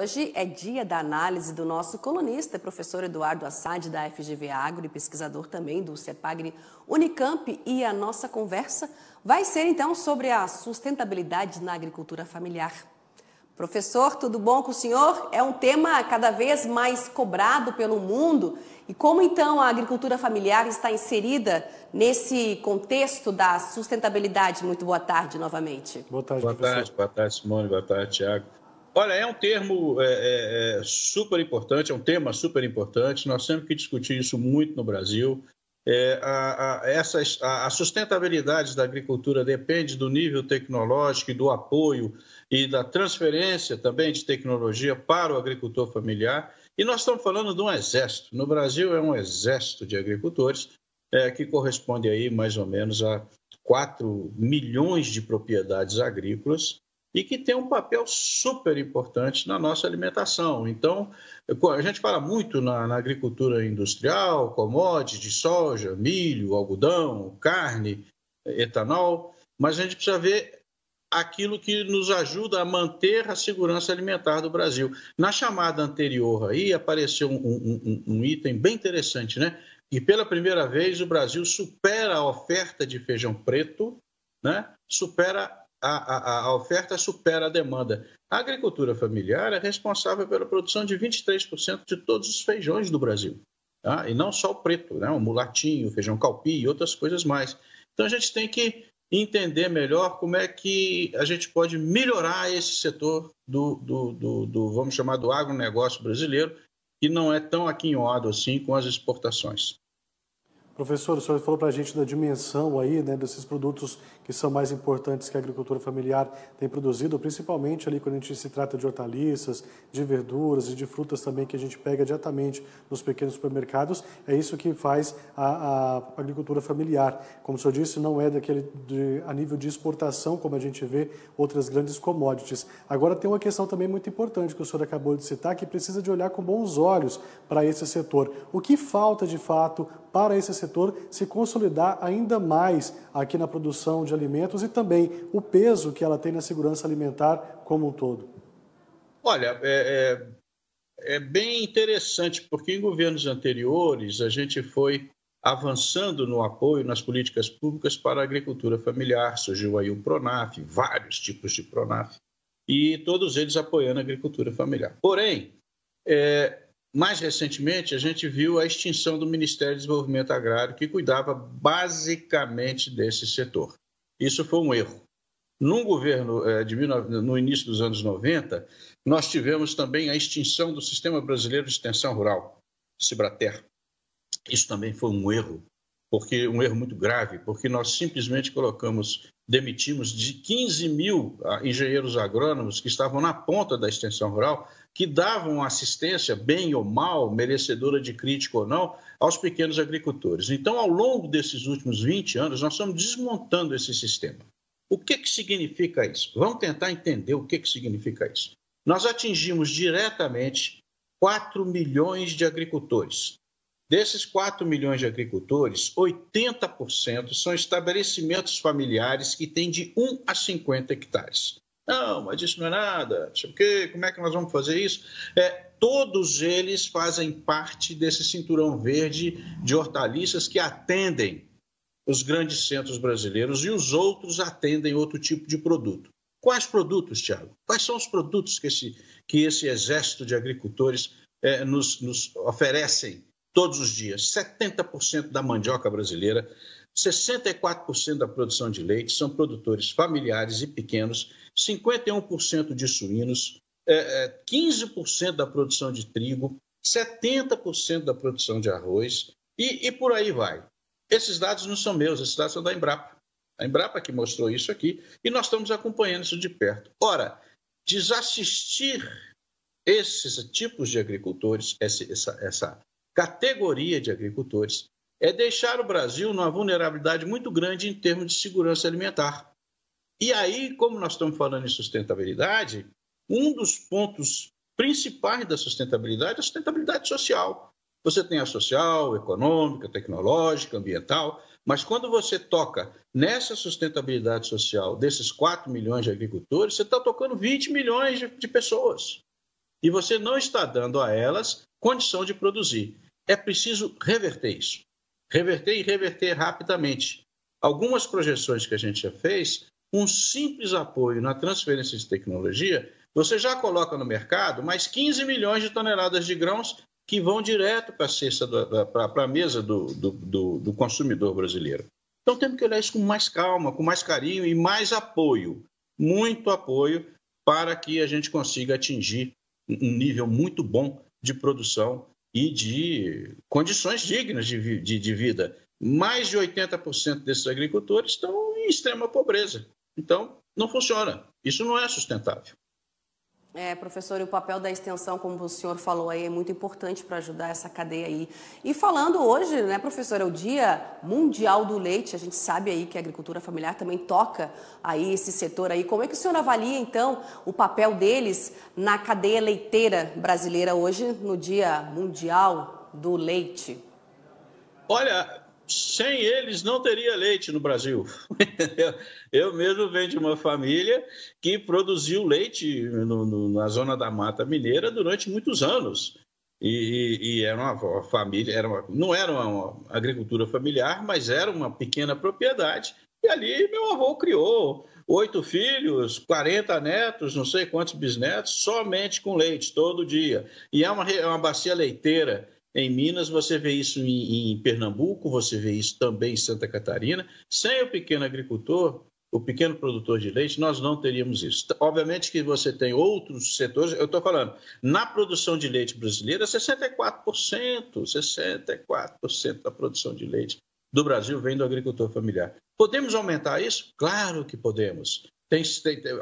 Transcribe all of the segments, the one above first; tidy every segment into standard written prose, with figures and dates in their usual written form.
Hoje é dia da análise do nosso colunista, professor Eduardo Assad, da FGV Agro e pesquisador também do CEPAGRE Unicamp. E a nossa conversa vai ser, então, sobre a sustentabilidade na agricultura familiar. Professor, tudo bom com o senhor? É um tema cada vez mais cobrado pelo mundo. E como, então, a agricultura familiar está inserida nesse contexto da sustentabilidade? Muito boa tarde, novamente. Boa tarde, professor. Boa tarde, Simone. Boa tarde, Tiago. Olha, é um termo super importante, é um tema super importante. Nós temos que discutir isso muito no Brasil. A sustentabilidade da agricultura depende do nível tecnológico e do apoio e da transferência também de tecnologia para o agricultor familiar. E nós estamos falando de um exército. No Brasil é um exército de agricultores que corresponde aí mais ou menos a 4 milhões de propriedades agrícolas e que tem um papel super importante na nossa alimentação. Então, a gente fala muito na agricultura industrial, commodities de soja, milho, algodão, carne, etanol, mas a gente precisa ver aquilo que nos ajuda a manter a segurança alimentar do Brasil. Na chamada anterior aí apareceu um item bem interessante, né? E pela primeira vez o Brasil supera a oferta de feijão preto, né? A oferta supera a demanda. A agricultura familiar é responsável pela produção de 23% de todos os feijões do Brasil. Tá? E não só o preto, né? O mulatinho, o feijão calpi e outras coisas mais. Então a gente tem que entender melhor como é que a gente pode melhorar esse setor vamos chamar, do agronegócio brasileiro, que não é tão aquinhoado assim com as exportações. Professor, o senhor falou para a gente da dimensão aí, né, desses produtos que são mais importantes que a agricultura familiar tem produzido, principalmente ali quando a gente se trata de hortaliças, de verduras e de frutas também que a gente pega diretamente nos pequenos supermercados. É isso que faz a agricultura familiar. Como o senhor disse, não é a nível de exportação, como a gente vê outras grandes commodities. Agora tem uma questão também muito importante que o senhor acabou de citar, que precisa de olhar com bons olhos para esse setor. O que falta de fato para esse setor se consolidar ainda mais aqui na produção de alimentos e também o peso que ela tem na segurança alimentar como um todo? Olha, é bem interessante, porque em governos anteriores a gente foi avançando no apoio nas políticas públicas para a agricultura familiar. Surgiu aí o PRONAF, vários tipos de PRONAF, e todos eles apoiando a agricultura familiar. Porém, mais recentemente, a gente viu a extinção do Ministério do Desenvolvimento Agrário, que cuidava basicamente desse setor. Isso foi um erro. Num governo no início dos anos 90, nós tivemos também a extinção do Sistema Brasileiro de Extensão Rural, Cibrater. Isso também foi um erro muito grave, porque nós simplesmente demitimos de 15 mil engenheiros agrônomos que estavam na ponta da extensão rural, que davam assistência, bem ou mal, merecedora de crítica ou não, aos pequenos agricultores. Então, ao longo desses últimos 20 anos, nós estamos desmontando esse sistema. O que significa isso? Vamos tentar entender o que significa isso. Nós atingimos diretamente 4 milhões de agricultores. Desses 4 milhões de agricultores, 80% são estabelecimentos familiares que têm de 1 a 50 hectares. Não, mas isso não é nada, não sei o quê, como é que nós vamos fazer isso? Todos eles fazem parte desse cinturão verde de hortaliças que atendem os grandes centros brasileiros e os outros atendem outro tipo de produto. Quais produtos, Tiago? Quais são os produtos que esse exército de agricultores nos oferecem todos os dias? 70% da mandioca brasileira, 64% da produção de leite são produtores familiares e pequenos, 51% de suínos, 15% da produção de trigo, 70% da produção de arroz e por aí vai. Esses dados não são meus, esses dados são da Embrapa. A Embrapa que mostrou isso aqui e nós estamos acompanhando isso de perto. Ora, desassistir esses tipos de agricultores, essa categoria de agricultores, é deixar o Brasil numa vulnerabilidade muito grande em termos de segurança alimentar. E aí, como nós estamos falando em sustentabilidade, um dos pontos principais da sustentabilidade é a sustentabilidade social. Você tem a social, econômica, tecnológica, ambiental, mas quando você toca nessa sustentabilidade social desses 4 milhões de agricultores, você está tocando 20 milhões de pessoas. e você não está dando a elas condição de produzir. É preciso reverter isso. Reverter e reverter rapidamente. Algumas projeções que a gente já fez, um simples apoio na transferência de tecnologia, você já coloca no mercado mais 15 milhões de toneladas de grãos que vão direto para a cesta, para a mesa do consumidor brasileiro. Então temos que olhar isso com mais calma, com mais carinho e mais apoio, muito apoio, para que a gente consiga atingir um nível muito bom de produção e de condições dignas de vida. Mais de 80% desses agricultores estão em extrema pobreza. Então, não funciona. Isso não é sustentável. Professor, e o papel da extensão, como o senhor falou aí, é muito importante para ajudar essa cadeia aí. E falando hoje, né, professor, é o Dia Mundial do Leite, a gente sabe aí que a agricultura familiar também toca aí esse setor aí. Como é que o senhor avalia, então, o papel deles na cadeia leiteira brasileira hoje, no Dia Mundial do Leite? Olha, sem eles não teria leite no Brasil. Eu mesmo venho de uma família que produziu leite na zona da Mata Mineira durante muitos anos. E era uma família, não era uma agricultura familiar, mas era uma pequena propriedade. E ali meu avô criou 8 filhos, 40 netos, não sei quantos bisnetos, somente com leite, todo dia. E é uma bacia leiteira. Em Minas, você vê isso em Pernambuco, você vê isso também em Santa Catarina. Sem o pequeno agricultor, o pequeno produtor de leite, nós não teríamos isso. Obviamente que você tem outros setores, eu estou falando, na produção de leite brasileira, 64% da produção de leite do Brasil vem do agricultor familiar. Podemos aumentar isso? Claro que podemos.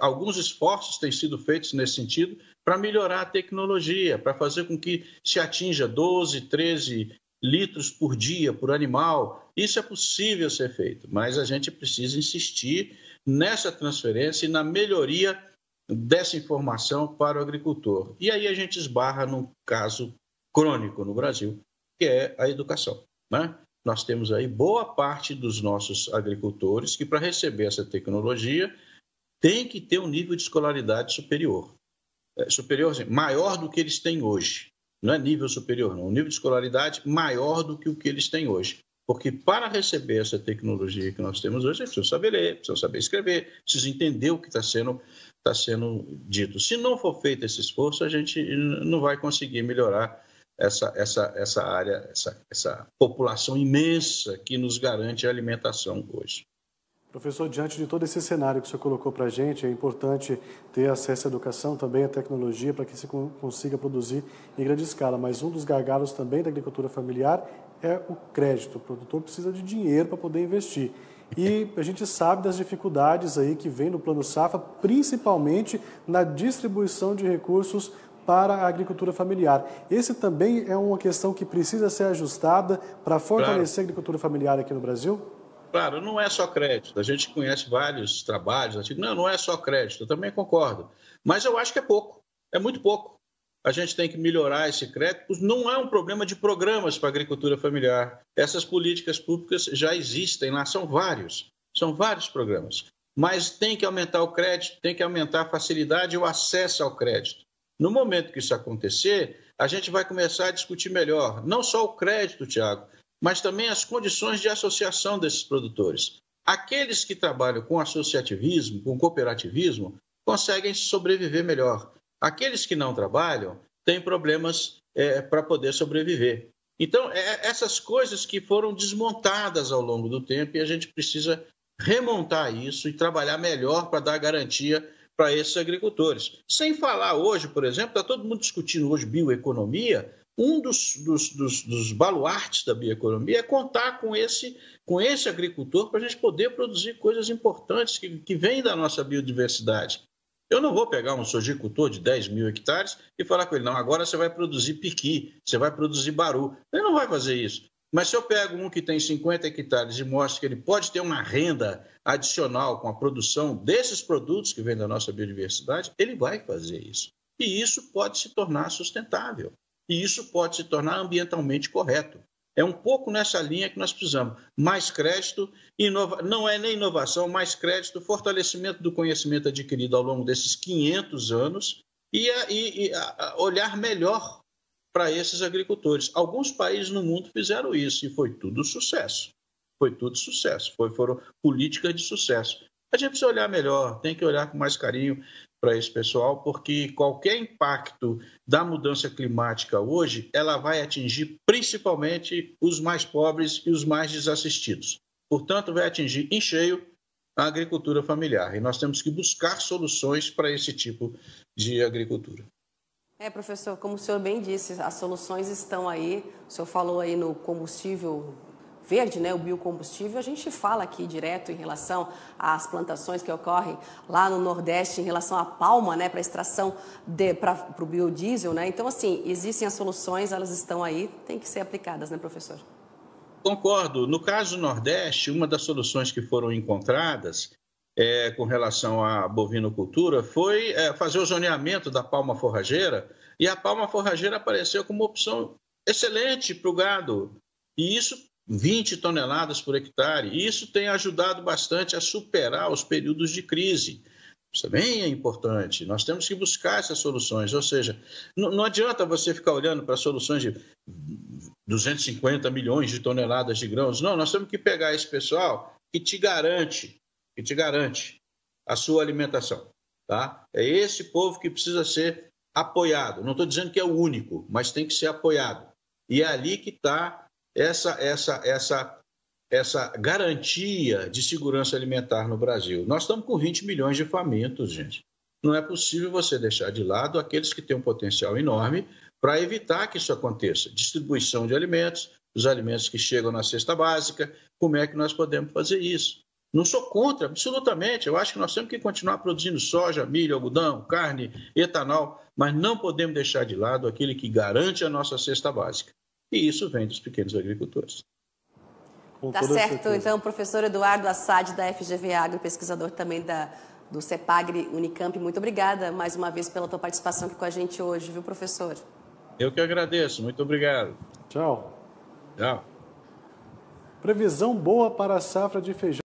Alguns esforços têm sido feitos nesse sentido para melhorar a tecnologia, para fazer com que se atinja 12, 13 litros por dia por animal. Isso é possível ser feito, mas a gente precisa insistir nessa transferência e na melhoria dessa informação para o agricultor. E aí a gente esbarra num caso crônico no Brasil, que é a educação, né? Nós temos aí boa parte dos nossos agricultores que, para receber essa tecnologia, tem que ter um nível de escolaridade superior. Superior, assim, maior do que eles têm hoje. Não é nível superior, não. Um nível de escolaridade maior do que o que eles têm hoje. Porque para receber essa tecnologia que nós temos hoje, eles precisam saber ler, precisam saber escrever, precisam entender o que está sendo dito. Se não for feito esse esforço, a gente não vai conseguir melhorar essa área, essa população imensa que nos garante a alimentação hoje. Professor, diante de todo esse cenário que o senhor colocou para a gente, é importante ter acesso à educação, também à tecnologia, para que se consiga produzir em grande escala. Mas um dos gargalos também da agricultura familiar é o crédito. O produtor precisa de dinheiro para poder investir. E a gente sabe das dificuldades aí que vem no Plano Safra, principalmente na distribuição de recursos para a agricultura familiar. Esse também é uma questão que precisa ser ajustada para fortalecer a agricultura familiar aqui no Brasil? Claro, não é só crédito. A gente conhece vários trabalhos. Não é só crédito, eu também concordo. Mas eu acho que é pouco, é muito pouco. A gente tem que melhorar esse crédito. Não é um problema de programas para a agricultura familiar. Essas políticas públicas já existem lá, são vários programas. Mas tem que aumentar o crédito, tem que aumentar a facilidade e o acesso ao crédito. No momento que isso acontecer, a gente vai começar a discutir melhor, não só o crédito, Tiago, mas também as condições de associação desses produtores. Aqueles que trabalham com associativismo, com cooperativismo, conseguem sobreviver melhor. Aqueles que não trabalham têm problemas para poder sobreviver. Então, essas coisas que foram desmontadas ao longo do tempo e a gente precisa remontar isso e trabalhar melhor para dar garantia para esses agricultores. Sem falar hoje, por exemplo, está todo mundo discutindo hoje bioeconomia. Um dos baluartes da bioeconomia é contar com esse agricultor para a gente poder produzir coisas importantes que vêm da nossa biodiversidade. Eu não vou pegar um sojicultor de 10 mil hectares e falar com ele, não, agora você vai produzir piqui, você vai produzir baru. Ele não vai fazer isso. Mas se eu pego um que tem 50 hectares e mostro que ele pode ter uma renda adicional com a produção desses produtos que vêm da nossa biodiversidade, ele vai fazer isso. E isso pode se tornar sustentável. E isso pode se tornar ambientalmente correto. É um pouco nessa linha que nós precisamos. Mais crédito, não é nem inovação, mais crédito, fortalecimento do conhecimento adquirido ao longo desses 500 anos olhar melhor para esses agricultores. Alguns países no mundo fizeram isso e foi tudo sucesso. Foi tudo sucesso, foram políticas de sucesso. A gente precisa olhar melhor, tem que olhar com mais carinho para esse pessoal, porque qualquer impacto da mudança climática hoje, ela vai atingir principalmente os mais pobres e os mais desassistidos. Portanto, vai atingir em cheio a agricultura familiar. E nós temos que buscar soluções para esse tipo de agricultura. Professor, como o senhor bem disse, as soluções estão aí. O senhor falou aí no combustível verde, né, o biocombustível. A gente fala aqui direto em relação às plantações que ocorrem lá no Nordeste, em relação à palma, né, para extração para o biodiesel, né? Então, assim, existem as soluções, elas estão aí, tem que ser aplicadas, né, professor? Concordo. No caso do Nordeste, uma das soluções que foram encontradas com relação à bovinocultura foi fazer o zoneamento da palma forrageira, e a palma forrageira apareceu como uma opção excelente para o gado. E isso, 20 toneladas por hectare. E isso tem ajudado bastante a superar os períodos de crise. Isso também é importante. Nós temos que buscar essas soluções. Ou seja, não adianta você ficar olhando para soluções de 250 milhões de toneladas de grãos. Não, nós temos que pegar esse pessoal que te garante a sua alimentação. Tá? É esse povo que precisa ser apoiado. Não estou dizendo que é o único, mas tem que ser apoiado. E é ali que está essa garantia de segurança alimentar no Brasil. Nós estamos com 20 milhões de famintos, gente. Não é possível você deixar de lado aqueles que têm um potencial enorme para evitar que isso aconteça. Distribuição de alimentos, os alimentos que chegam na cesta básica, como é que nós podemos fazer isso? Não sou contra, absolutamente. Eu acho que nós temos que continuar produzindo soja, milho, algodão, carne, etanol, mas não podemos deixar de lado aquele que garante a nossa cesta básica. E isso vem dos pequenos agricultores. Tá certo. Então, professor Eduardo Assad, da FGV Agro, pesquisador também do CEPAGRE Unicamp, muito obrigada mais uma vez pela tua participação aqui com a gente hoje, viu, professor? Eu que agradeço. Muito obrigado. Tchau. Tchau. Previsão boa para a safra de feijão.